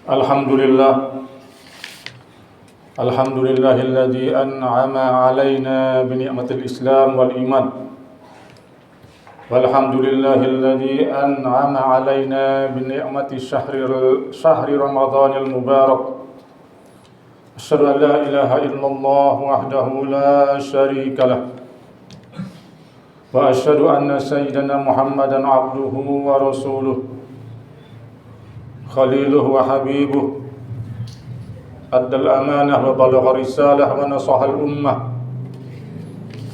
Alhamdulillah. Alhamdulillahilladzi an'ama alaina bi ni'matil Islam wal iman. Walhamdulillahilladzi an'ama alaina bi ni'mati syahri Ramadhanil mubarak. Asyhadu an la ilaha illallah wahdahu la syarika lah. Wa asyhadu anna sayyidana Muhammadan abduhu wa rasuluh. Khaliluhu wa habibuh. Addal amanah wa balagha risalah wa nasahal ummah.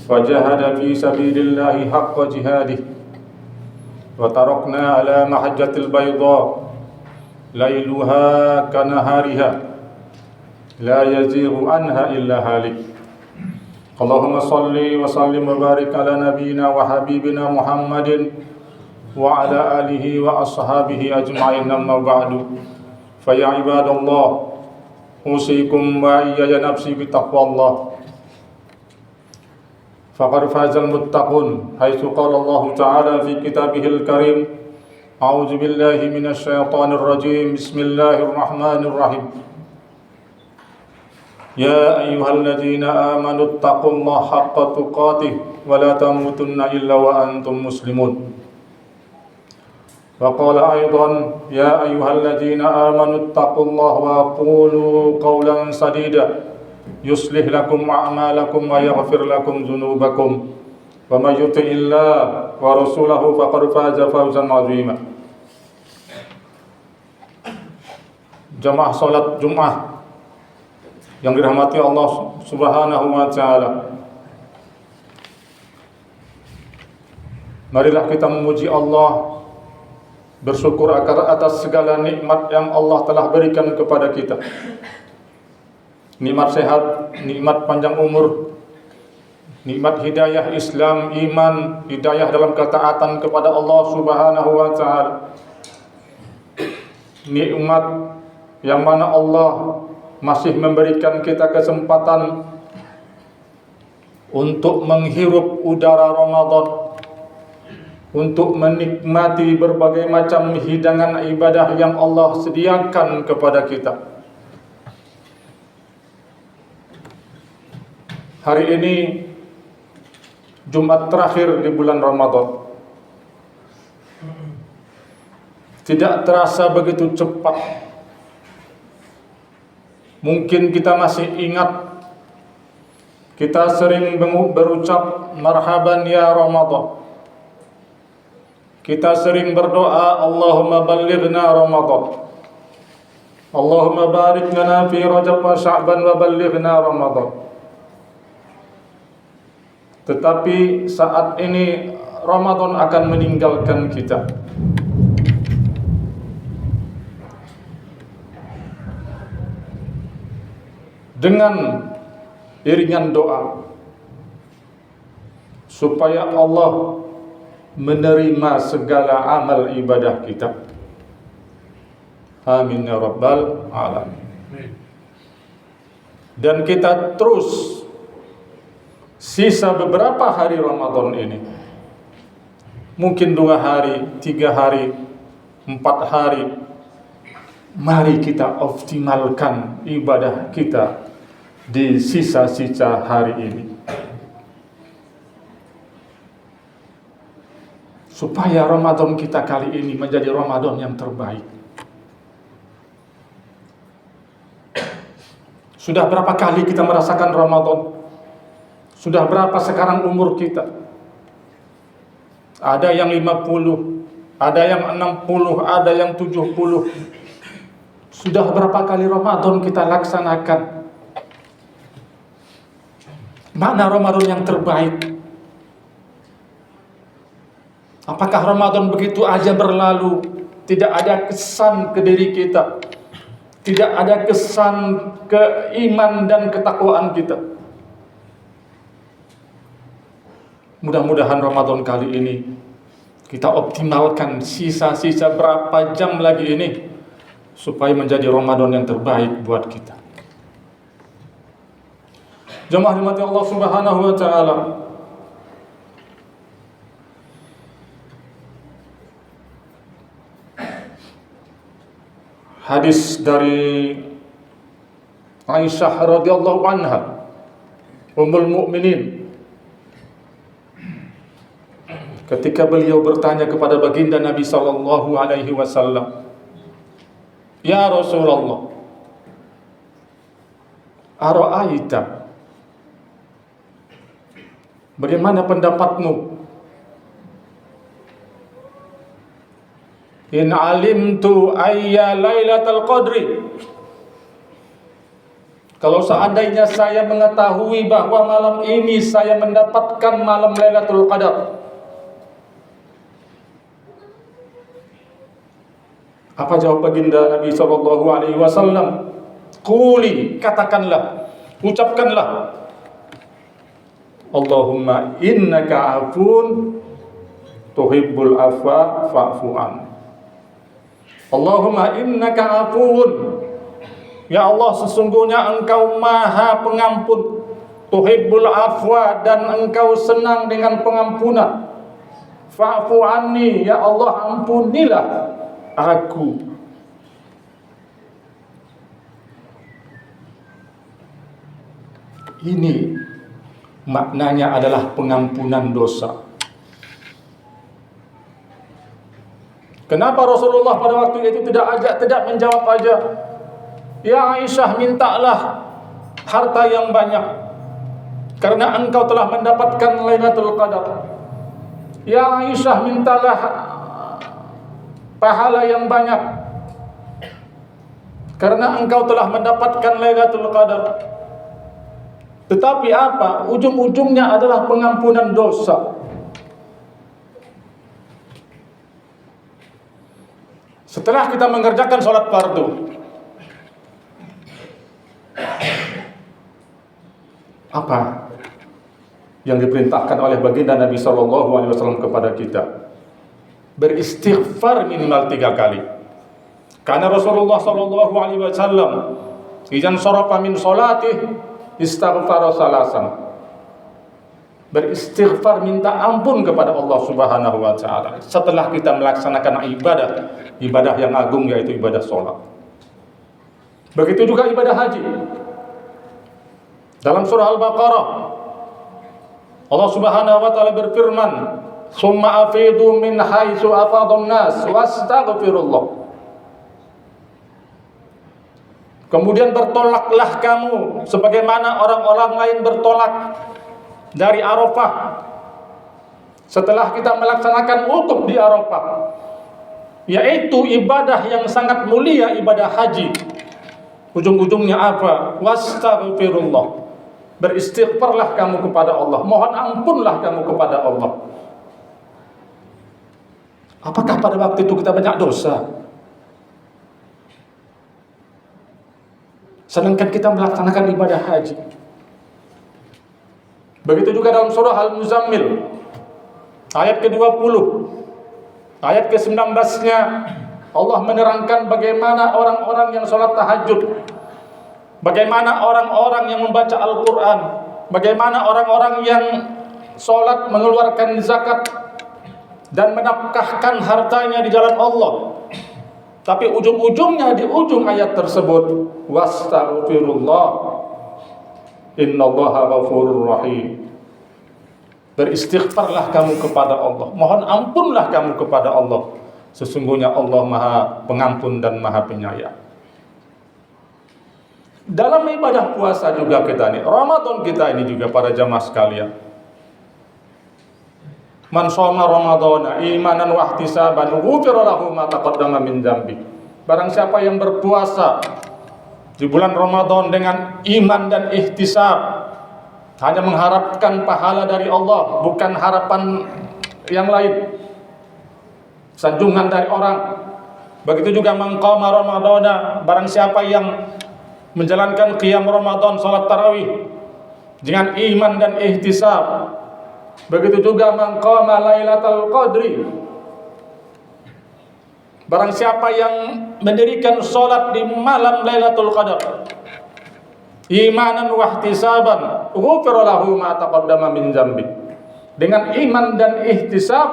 Wajahada fi sabilillahi haqqa jihadih. Wa tarakna ala mahajjatil bayda lailuha kanahariha la yazighu anha illa halik. Allahumma salli wa sallim wa barik ala nabiyyina wa habibina Muhammadin wa ala alihi wa ashabihi ajma'in, amma ba'du. Fa ya ibadallah, usikum wa iyaya nafsi bitaqwallah. Faqad fazal muttaqun, haitsu qala Allah Ta'ala fi kitabihil karim, a'udzu billahi minasy syaithanir rajim, bismillahirrahmanirrahim. Ya ayyuhalladzina amanu taqullaha haqqa tuqatih wa la tamutunna illa wa antum muslimun. Wa qala aidan, ya ayyuhalladzina amanu taqullaha wa qulu qawlan sadida yuslih lakum a'malakum wa yaghfir lakum dzunubakum wa may yuti'illah wa rasulahu faqad faza fawzan 'azima. Jamaah salat Jumat yang dirahmati Allah Subhanahu wa taala, marilah kita memuji Allah, bersyukur atas segala nikmat yang Allah telah berikan kepada kita. Nikmat sehat, nikmat panjang umur, nikmat hidayah Islam, iman, hidayah dalam ketaatan kepada Allah Subhanahu wa taala. Nikmat yang mana Allah masih memberikan kita kesempatan untuk menghirup udara Ramadan, untuk menikmati berbagai macam hidangan ibadah yang Allah sediakan kepada kita. Hari ini Jumat terakhir di bulan Ramadan. Tidak terasa begitu cepat. Mungkin kita masih ingat, kita sering berucap marhaban ya Ramadan. Kita sering berdoa, Allahumma ballighna Ramadan. Allahumma barik lana fi Rajab wa Sya'ban wa ballighna Ramadan. Tetapi saat ini Ramadan akan meninggalkan kita. Dengan iringan doa supaya Allah menerima segala amal ibadah kita. Amin ya rabbal alamin. Dan kita terus sisa beberapa hari Ramadan ini, mungkin 2 hari, 3 hari, 4 hari, mari kita optimalkan ibadah kita di sisa-sisa hari ini, supaya Ramadan kita kali ini menjadi Ramadan yang terbaik. Sudah berapa kali kita merasakan Ramadan? Sudah berapa sekarang umur kita? Ada yang 50, ada yang 60, ada yang 70. Sudah berapa kali Ramadan kita laksanakan? Mana Ramadan yang terbaik? Apakah Ramadan begitu aja berlalu, tidak ada kesan ke diri kita, tidak ada kesan ke iman dan ketakwaan kita? Mudah-mudahan Ramadan kali ini kita optimalkan sisa-sisa berapa jam lagi ini supaya menjadi Ramadan yang terbaik buat kita. Jemaah rahmati Allah Subhanahu wa taala, hadis dari Aisyah radhiyallahu anha, Ummul Mukminin, ketika beliau bertanya kepada baginda Nabi sallallahu alaihi wasallam, "Ya Rasulullah, ara'aita, bagaimana pendapatmu? In alimtu ayya lailatul qadri, kalau seandainya saya mengetahui bahwa malam ini saya mendapatkan malam Lailatul Qadar, apa jawab baginda Nabi sallallahu alaihi wasallam? Quli, katakanlah, ucapkanlah, Allahumma innaka afun tuhibbul afwa fa'fu an. Allahumma innaka afun, ya Allah, sesungguhnya Engkau Maha Pengampun, tuhibbul afwa, dan Engkau senang dengan pengampunan. Fa'fu anni, ya Allah, ampunilah aku. Ini maknanya adalah pengampunan dosa. Kenapa Rasulullah pada waktu itu tidak menjawab aja, ya Aisyah, mintalah harta yang banyak karena engkau telah mendapatkan Lailatul Qadar. Ya Aisyah, mintalah pahala yang banyak karena engkau telah mendapatkan Lailatul Qadar. Tetapi apa? Ujung-ujungnya adalah pengampunan dosa. Setelah kita mengerjakan sholat fardu, apa yang diperintahkan oleh baginda Nabi sallallahu alaihi wasallam kepada kita? Beristighfar minimal 3 kali. Karena Rasulullah sallallahu alaihi wasallam idzan sharafa min sholatih istaghfara salasan. Beristighfar, minta ampun kepada Allah Subhanahu wa taala setelah kita melaksanakan ibadah yang agung, yaitu ibadah sholat. Begitu juga ibadah haji. Dalam surah Al-Baqarah, Allah Subhanahu wa taala berfirman, "Summa afidu min haitsu afadun nas wastaghfirullah." Kemudian bertolaklah kamu sebagaimana orang-orang lain bertolak dari Arafah setelah kita melaksanakan wukuf di Arafah, yaitu ibadah yang sangat mulia, ibadah haji. Ujung-ujungnya apa? Wastaghfirullah. Beristighfarlah kamu kepada Allah, mohon ampunlah kamu kepada Allah. Apakah pada waktu itu kita banyak dosa? Sedangkan kita melaksanakan ibadah haji. Begitu juga dalam surah Al-Muzammil ayat ke-20, ayat ke-19-nya Allah menerangkan bagaimana orang-orang yang sholat tahajud, bagaimana orang-orang yang membaca Al-Quran, bagaimana orang-orang yang sholat mengeluarkan zakat dan menafkahkan hartanya di jalan Allah. Tapi ujung-ujungnya di ujung ayat tersebut, wastaghfirullah innallaha ghafurur rahim. Beristighfarlah kamu kepada Allah, mohon ampunlah kamu kepada Allah, sesungguhnya Allah Maha Pengampun dan Maha Penyayang. Dalam ibadah puasa juga kita ini, Ramadan kita ini juga, para jamaah sekalian, man shoma ramadhana imanan wa ihtisaban ghufira lahu ma taqaddama min dzambi. Barang siapa yang berpuasa di bulan Ramadan dengan iman dan ihtisab, hanya mengharapkan pahala dari Allah, bukan harapan yang lain, sanjungan dari orang. Begitu juga man qama ramadhana, barang siapa yang menjalankan qiyam Ramadan, salat tarawih dengan iman dan ihtisab. Begitu juga man qama lailatul qadri, barang siapa yang mendirikan salat di malam Lailatul Qadar imanan wa ihtisaban ghufira lahu ma taqaddama min dzambi. Dengan iman dan ihtisab,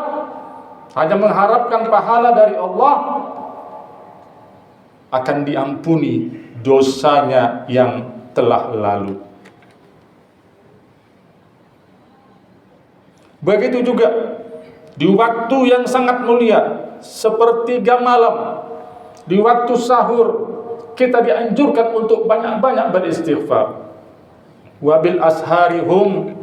hanya mengharapkan pahala dari Allah, akan diampuni dosanya yang telah lalu. Begitu juga di waktu yang sangat mulia, sepertiga malam, di waktu sahur, kita dianjurkan untuk banyak-banyak beristighfar. Wabil ashari hum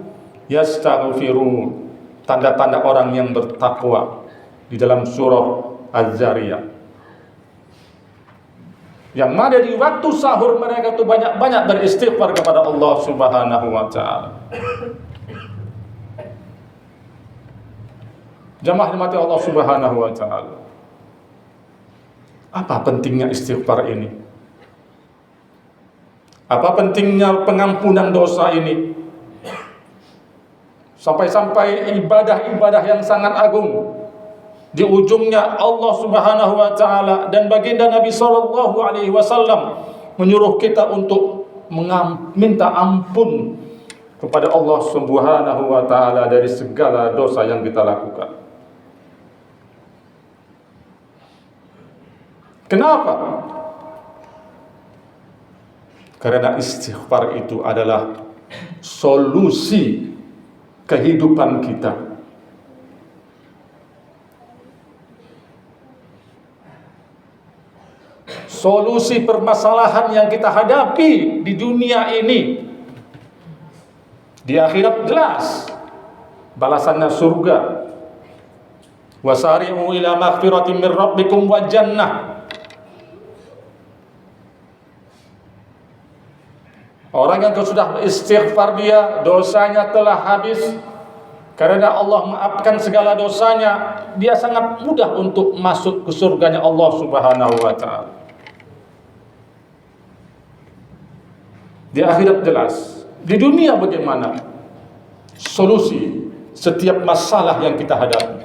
yastaghfirun. Tanda-tanda orang yang bertakwa di dalam surah Az-Zariyat. Yang mana di waktu sahur mereka itu banyak-banyak beristighfar kepada Allah Subhanahu wa taala. Jamaah dimati Allah Subhanahu wa taala. Apa pentingnya istighfar ini? Apa pentingnya pengampunan dosa ini? Sampai-sampai ibadah-ibadah yang sangat agung, di ujungnya Allah Subhanahu wa taala dan baginda Nabi sallallahu alaihi wasallam menyuruh kita untuk minta ampun kepada Allah Subhanahu wa taala dari segala dosa yang kita lakukan. Kenapa? Karena istighfar itu adalah solusi kehidupan kita. Solusi permasalahan yang kita hadapi di dunia ini. Di akhirat jelas balasannya surga. Wasari'u ila maghfiratin min rabbikum wa jannah. Orang yang sudah istighfar, dia dosanya telah habis. Karena Allah maafkan segala dosanya, dia sangat mudah untuk masuk ke surganya Allah Subhanahu wa taala. Di akhirat jelas. Di dunia bagaimana? Solusi setiap masalah yang kita hadapi.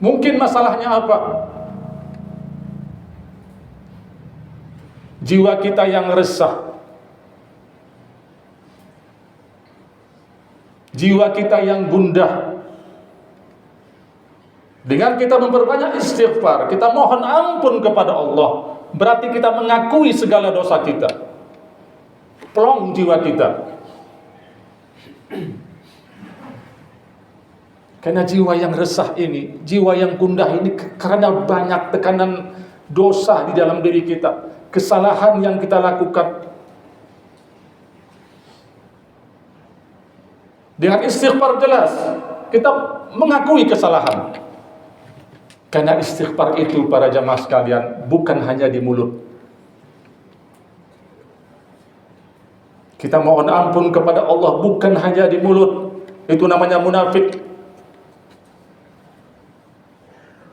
Mungkin masalahnya apa? Jiwa kita yang resah, jiwa kita yang gundah. Dengan kita memperbanyak istighfar, kita mohon ampun kepada Allah, berarti kita mengakui segala dosa kita. Plong jiwa kita. Karena jiwa yang resah ini, jiwa yang gundah ini, karena banyak tekanan dosa di dalam diri kita, kesalahan yang kita lakukan. Dengan istighfar jelas kita mengakui kesalahan. Karena istighfar itu, para jamaah sekalian, bukan hanya di mulut. Kita mohon ampun kepada Allah bukan hanya di mulut. Itu namanya munafik.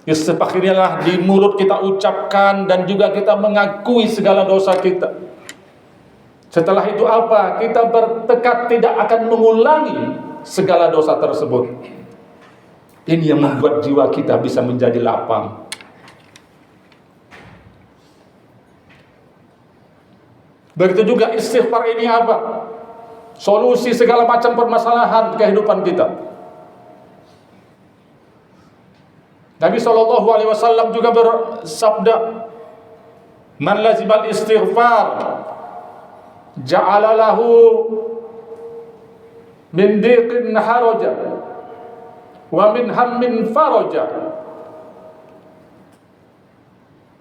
Istighfar inilah di mulut kita ucapkan dan juga kita mengakui segala dosa kita. Setelah itu apa? Kita bertekad tidak akan mengulangi segala dosa tersebut. Ini yang membuat jiwa kita bisa menjadi lapang. Begitu juga istighfar ini apa? Solusi segala macam permasalahan kehidupan kita. Nabi SAW juga bersabda, "Man lazimal istighfar, ja'ala lahu min diqin haraja, wa min hammin faraja,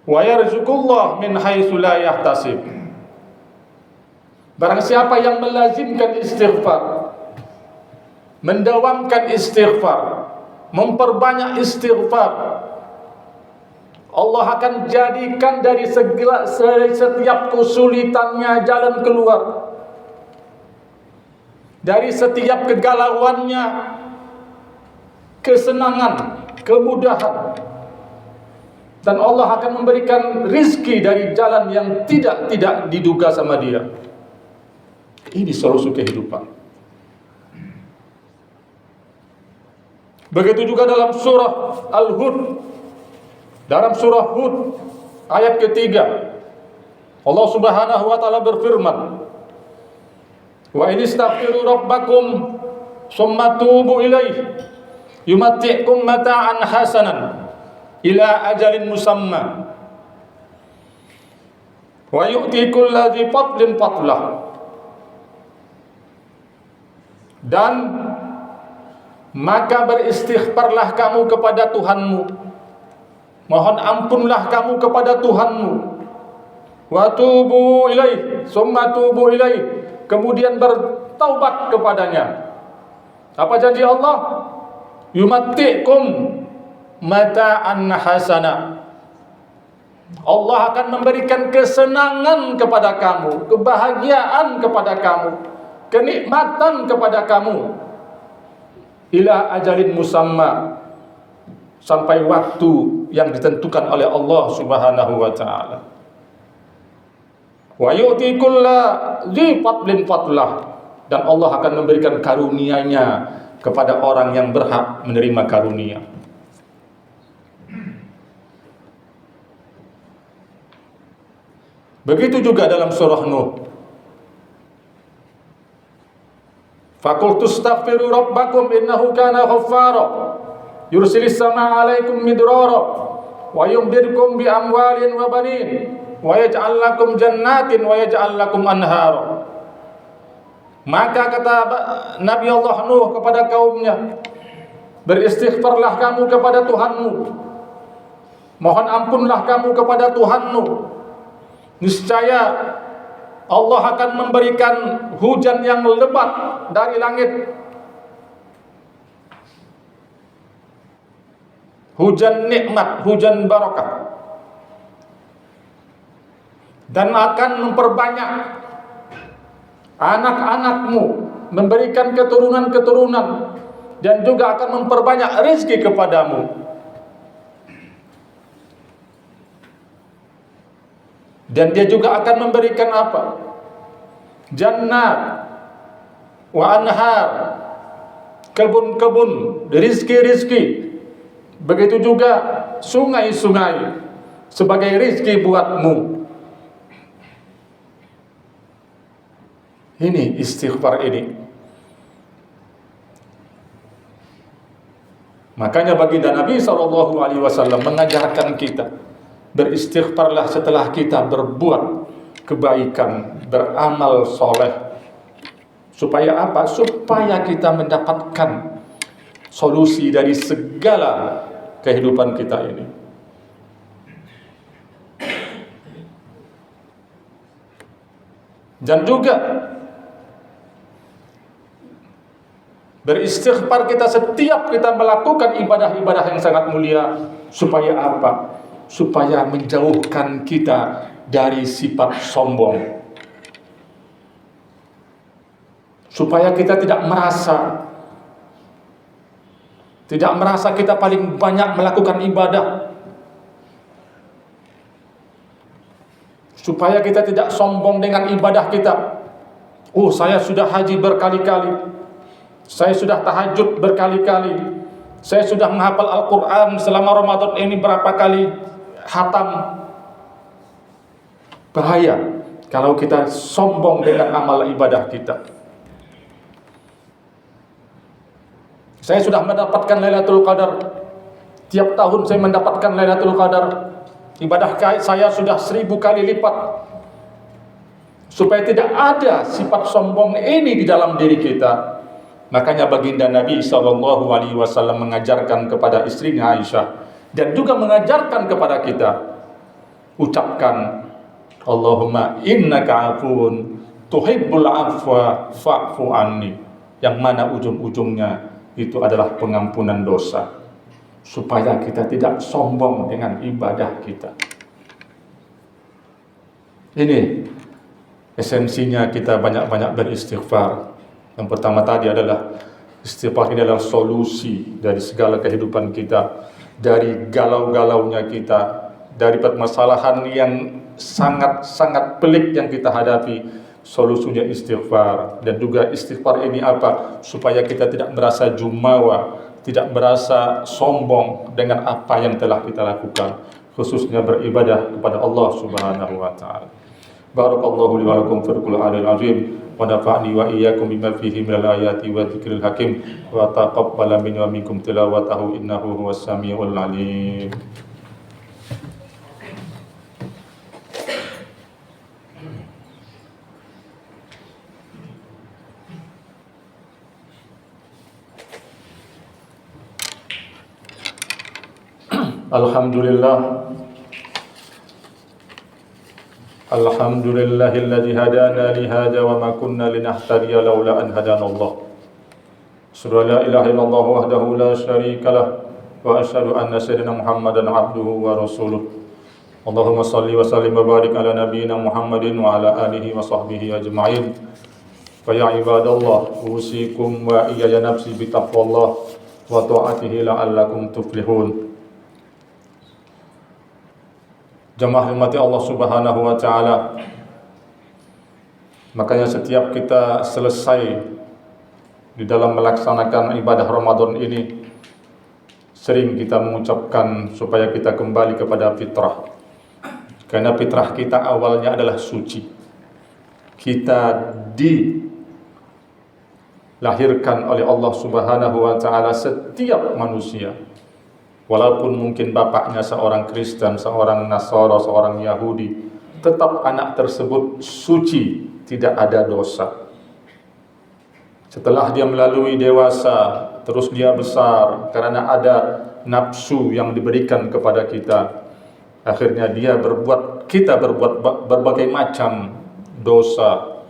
wa yarzuqullah min haitsu la yahtasib." Barang siapa yang melazimkan istighfar, mendawamkan istighfar, memperbanyak istighfar, Allah akan jadikan dari setiap kesulitannya jalan keluar. Dari setiap kegalauannya kesenangan, kemudahan. Dan Allah akan memberikan rizki dari jalan yang tidak diduga sama dia. Ini solusi kehidupan. Begitu juga dalam surah Al-Hud. Dalam surah Hud ayat ketiga, Allah Subhanahu wa taala berfirman, "Wa in istaghfiru rabbakum tsumma tubu ilaihi yumatti'kum mata'an hasanan ila ajalin musamma wa yu'ti kulladzi fadlin fadlah. Dan maka beristighfarlah kamu kepada Tuhanmu, mohon ampunlah kamu kepada Tuhanmu, wa tubu ilaih, summa tubu ilaih, kemudian bertaubat kepadanya. Apa janji Allah? Yumatti'kum mata'an hasana. Allah akan memberikan kesenangan kepada kamu, kebahagiaan kepada kamu, kenikmatan kepada kamu, ila ajalin musamma, sampai waktu yang ditentukan oleh Allah Subhanahu wa taala. Wa yu'ti kulladzi fadlin fadlah, dan Allah akan memberikan karunia-Nya kepada orang yang berhak menerima karunia. Begitu juga dalam surah Nuh. Faqultu astaghfiru rabbakum innahu kana ghaffara yursilis samaa 'alaikum midrara wa yumdidkum bi amwalin wa banin wa yaj'al lakum jannatin wa yaj'al lakum anhara. Maka kata Nabi Allah Nuh kepada kaumnya, beristighfarlah kamu kepada Tuhanmu, mohon ampunlah kamu kepada Tuhanmu. Niscaya Allah akan memberikan hujan yang lebat dari langit, hujan nikmat, hujan barakah, dan akan memperbanyak anak-anakmu, memberikan keturunan-keturunan, dan juga akan memperbanyak rezeki kepadamu. Dan dia juga akan memberikan apa? Jannat wa anhar, kebun-kebun, rizki-rizki. Begitu juga sungai-sungai sebagai rizki buatmu. Ini istighfar ini. Makanya baginda Nabi SAW mengajarkan kita, beristighfarlah setelah kita berbuat kebaikan, beramal soleh. Supaya apa? Supaya kita mendapatkan solusi dari segala kehidupan kita ini. Dan juga beristighfar kita setiap kita melakukan ibadah-ibadah yang sangat mulia. Supaya apa? Supaya menjauhkan kita dari sifat sombong, supaya kita tidak merasa kita paling banyak melakukan ibadah, supaya kita tidak sombong dengan ibadah kita. Oh, saya sudah haji berkali-kali, saya sudah tahajud berkali-kali, saya sudah menghafal Al-Quran selama Ramadan ini berapa kali khatam. Bahaya kalau kita sombong dengan amal ibadah kita. Saya sudah mendapatkan Lailatul Qadar. Tiap tahun saya mendapatkan Lailatul Qadar. Ibadah saya sudah 1000 kali lipat. Supaya tidak ada sifat sombong ini di dalam diri kita. Makanya baginda Nabi SAW mengajarkan kepada istrinya Aisyah, dan juga mengajarkan kepada kita, ucapkan Allahumma innaka afun tuhibbul afwa fa'fu anni, yang mana ujung-ujungnya itu adalah pengampunan dosa. Supaya kita tidak sombong dengan ibadah kita. Ini esensinya kita banyak-banyak beristighfar. Yang pertama tadi adalah istighfar ini adalah solusi dari segala kehidupan kita, dari galau-galaunya kita, dari permasalahan yang sangat-sangat pelik yang kita hadapi. Solusinya istighfar. Dan juga istighfar ini apa? Supaya kita tidak merasa jumawa, tidak merasa sombong dengan apa yang telah kita lakukan, khususnya beribadah kepada Allah Subhanahu wa taala. Barakallahu li wa lakum fil Qur'anil azim wa nafa'ni wa iyyakum bima fihi minal ayati wa dzikril hakim wa taqabbala minni wa minkum tilawatahu innahu huwas samiul alim. Alhamdulillahilladzi hadana li hadza wa ma kunna linahtadiya laula an hadana Allah. Asyhadu an la ilaha illallah wahdahu la syarika lah wa asyhadu anna sayyidina Muhammadan abduhu wa rasuluh. Allahumma shalli wa sallim wa barik ala nabiyyina Muhammadin wa ala alihi wa sahbihi ajma'in. Fa ya ibadallah, usikum wa iyaya nafsi bi taqwallah wa ta'atihi la'allakum tuflihun. Jamaah rahmati Allah Subhanahu wa taala. Makanya setiap kita selesai di dalam melaksanakan ibadah Ramadan ini, sering kita mengucapkan supaya kita kembali kepada fitrah. Karena fitrah kita awalnya adalah suci. Kita dilahirkan oleh Allah Subhanahu wa taala setiap manusia. Walaupun mungkin bapaknya seorang Kristen, seorang Nasara, seorang Yahudi, tetap anak tersebut suci, tidak ada dosa. Setelah dia melalui dewasa, terus dia besar, karena ada nafsu yang diberikan kepada kita. Akhirnya kita berbuat berbagai macam dosa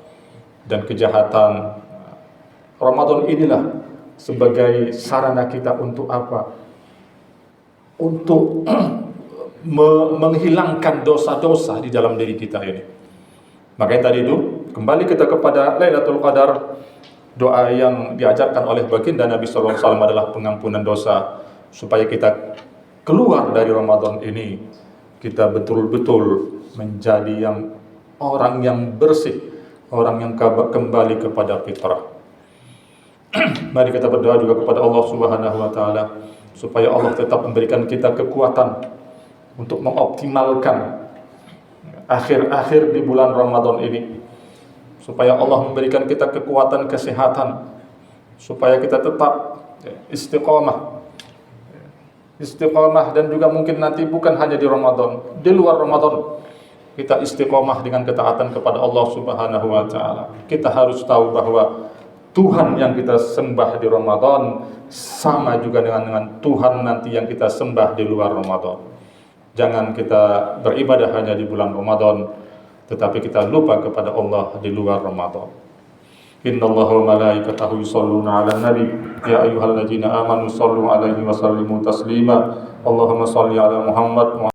dan kejahatan. Ramadan inilah sebagai sarana kita untuk apa? Untuk menghilangkan dosa-dosa di dalam diri kita ini. Makanya tadi itu kembali kita kepada Lailatul Qadar, doa yang diajarkan oleh baginda Nabi sallallahu alaihi wasallam adalah pengampunan dosa, supaya kita keluar dari Ramadan ini kita betul-betul menjadi orang yang bersih, orang yang kembali kepada fitrah. Mari kita berdoa juga kepada Allah Subhanahu wa taala supaya Allah tetap memberikan kita kekuatan untuk mengoptimalkan akhir-akhir di bulan Ramadan ini, supaya Allah memberikan kita kekuatan kesehatan, supaya kita tetap istiqomah dan juga mungkin nanti bukan hanya di Ramadan, di luar Ramadan kita istiqomah dengan ketaatan kepada Allah Subhanahu wa taala. Kita harus tahu bahwa Tuhan yang kita sembah di Ramadan sama juga dengan Tuhan nanti yang kita sembah di luar Ramadan. Jangan kita beribadah hanya di bulan Ramadan, tetapi kita lupa kepada Allah di luar Ramadan. Innallaha wa malaikatahu yusholluna 'alan nabi ya ayyuhalladzina amanu shallu 'alaihi wa sallimu taslima. Allahumma shalli 'ala Muhammad wa